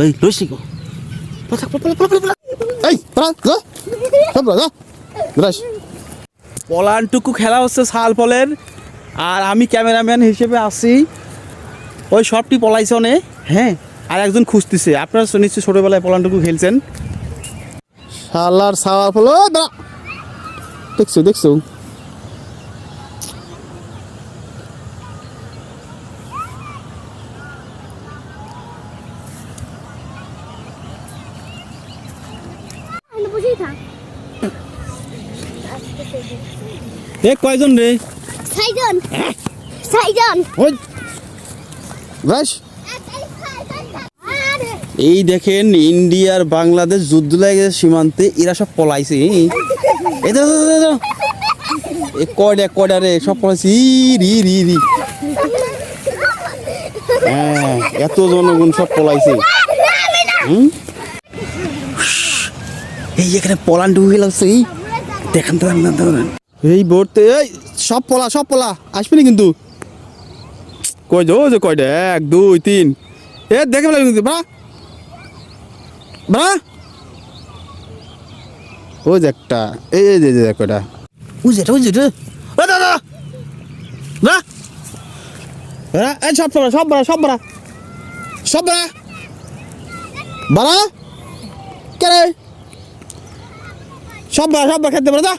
এই লইছি গো এই পলানটুকু খেলা হচ্ছে শাল ফলের, আর আমি ক্যামেরাম্যান হিসেবে আছি। ওই সবটি পলাইছে অনেক, হ্যাঁ, আর একজন খুঁজতেছে। আপনারা নিশ্চয়ই ছোটোবেলায় পলানটুকু খেলছেন। শালার শাল ফল দেখছো দেখছো, এ কয়জন রে? ছয়জন। ছয়জন। ওই বাস এই দেখেন, ইন্ডিয়ার বাংলাদেশ যুদ্ধ লাগে সীমান্তে, এরা সব পলাইছে। এই কয়টা কয়টা রে, সব পলাইছে। হ্যাঁ, এত জনগণ সব পলাইছে। এই এখানে পলান ঢুকে গেল, সেই দেখেন তো এই বোর্ডতে, এই সব পলা সব পলা আসবে না কিন্তু। কই যে কয়টা, 1 2 3, এ দেখে ফেলা কিন্তু বা বা ও যে একটা, এই যে কয়টা, বুঝে ও দাদা না, এই সব পলা সব বড়া সব বড়া সব বড়া বাড়া কে রে, সব বড়া খেতে পারে দা।